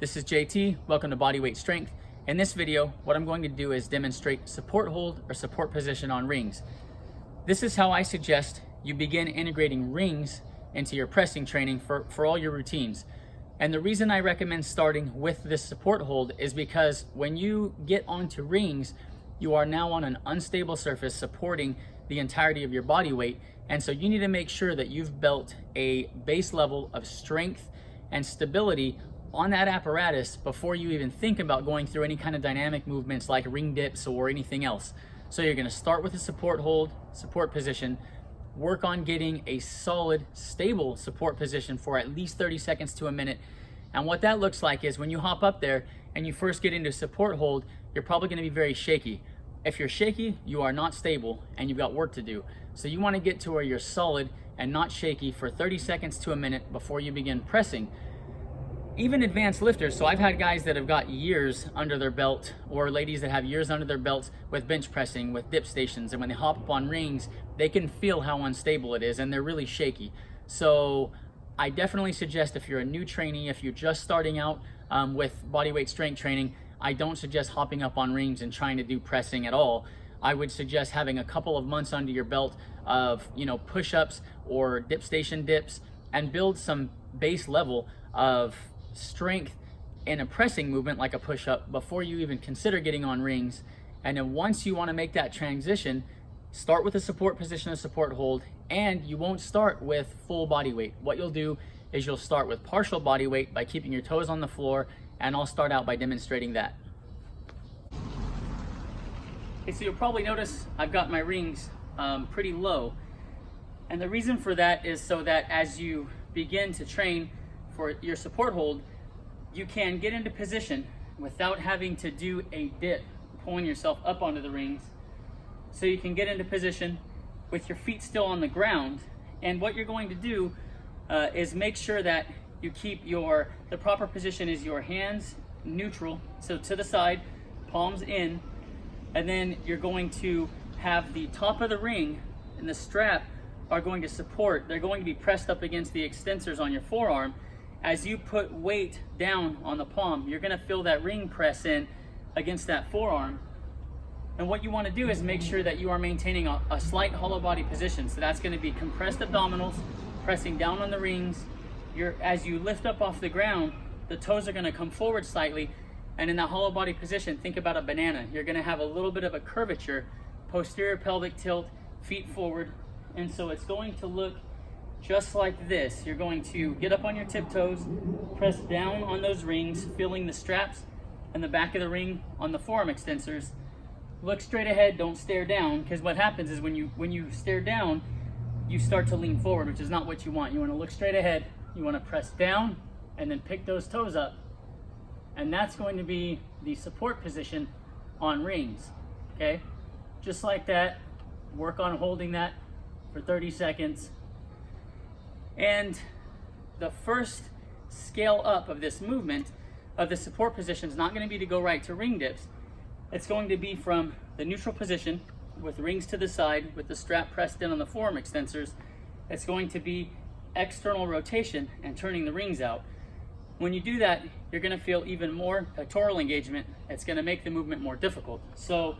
This is JT, welcome to Bodyweight Strength. In this video, what I'm going to do is demonstrate support hold or support position on rings. This is how I suggest you begin integrating rings into your pressing training for all your routines. And the reason I recommend starting with this support hold is because when you get onto rings, you are now on an unstable surface supporting the entirety of your body weight. And so you need to make sure that you've built a base level of strength and stability on that apparatus before you even think about going through any kind of dynamic movements like ring dips or anything else. So you're gonna start with a support hold, support position, work on getting a solid, stable support position for at least 30 seconds to a minute. And what that looks like is when you hop up there and you first get into support hold, you're probably gonna be very shaky. If you're shaky, you are not stable and you've got work to do. So you wanna get to where you're solid and not shaky for 30 seconds to a minute before you begin pressing. Even advanced lifters, so I've had guys that have got years under their belt, or ladies that have years under their belts with bench pressing, with dip stations, and when they hop up on rings, they can feel how unstable it is and they're really shaky. So I definitely suggest, if you're a new trainee, if you're just starting out with bodyweight strength training, I don't suggest hopping up on rings and trying to do pressing at all. I would suggest having a couple of months under your belt of push-ups or dip station dips and build some base level of strength in a pressing movement like a push-up before you even consider getting on rings. And then once you want to make that transition, start with a support position, a support hold, and you won't start with full body weight. What you'll do is you'll start with partial body weight by keeping your toes on the floor, and I'll start out by demonstrating that. Okay, so you'll probably notice I've got my rings pretty low, and the reason for that is so that as you begin to train for your support hold, you can get into position without having to do a dip, pulling yourself up onto the rings. So you can get into position with your feet still on the ground. And what you're going to do is make sure that you keep the proper position is your hands neutral, so to the side, palms in, and then you're going to have the top of the ring and the strap are going to support. They're going to be pressed up against the extensors on your forearm. As you put weight down on the palm, you're gonna feel that ring press in against that forearm. And what you wanna do is make sure that you are maintaining a slight hollow body position. So that's gonna be compressed abdominals, pressing down on the rings. As you lift up off the ground, the toes are gonna come forward slightly, and in that hollow body position, think about a banana. You're gonna have a little bit of a curvature, posterior pelvic tilt, feet forward, and so it's going to look just like this. You're going to get up on your tiptoes, press down on those rings, feeling the straps and the back of the ring on the forearm extensors. Look straight ahead, don't stare down, because what happens is when you stare down, you start to lean forward, which is not what you want. You want to look straight ahead, you want to press down and then pick those toes up. And that's going to be the support position on rings, okay? Just like that, work on holding that for 30 seconds. And the first scale up of this movement of the support position is not going to be to go right to ring dips. It's going to be from the neutral position with rings to the side with the strap pressed in on the forearm extensors. It's going to be external rotation and turning the rings out. When you do that, you're going to feel even more pectoral engagement. It's going to make the movement more difficult. So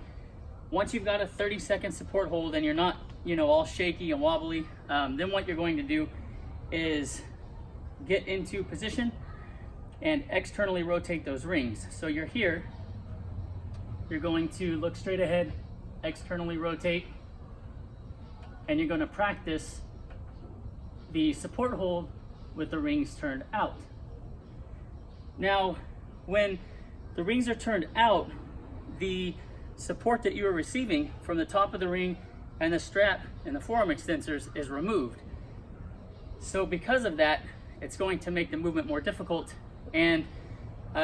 once you've got a 30-second support hold and you're not all shaky and wobbly, then what you're going to do is get into position and externally rotate those rings. So you're here, you're going to look straight ahead, externally rotate, and you're going to practice the support hold with the rings turned out. Now, when the rings are turned out, the support that you are receiving from the top of the ring and the strap and the forearm extensors is removed. So because of that, it's going to make the movement more difficult, and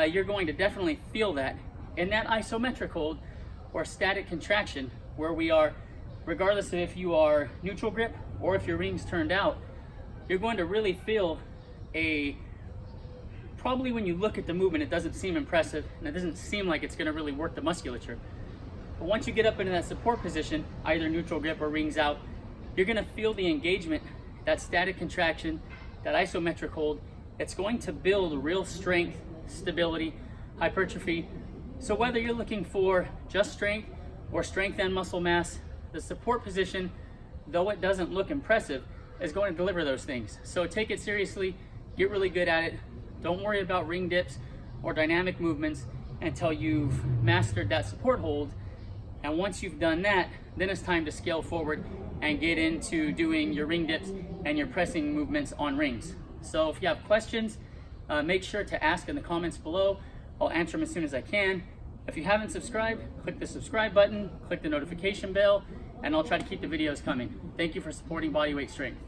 you're going to definitely feel that in that isometric hold or static contraction, where we are, regardless of if you are neutral grip or if your ring's turned out, you're going to really feel probably when you look at the movement, it doesn't seem impressive and it doesn't seem like it's going to really work the musculature. But once you get up into that support position, either neutral grip or rings out, you're going to feel the engagement, that static contraction, that isometric hold. It's going to build real strength stability, hypertrophy. So whether you're looking for just strength or strength and muscle mass, the support position, though it doesn't look impressive, is going to deliver those things. So take it seriously, get really good at it. Don't worry about ring dips or dynamic movements until you've mastered that support hold. And once you've done that, then it's time to scale forward and get into doing your ring dips and your pressing movements on rings. So if you have questions, make sure to ask in the comments below. I'll answer them as soon as I can. If you haven't subscribed, click the subscribe button, click the notification bell, and I'll try to keep the videos coming. Thank you for supporting Bodyweight Strength.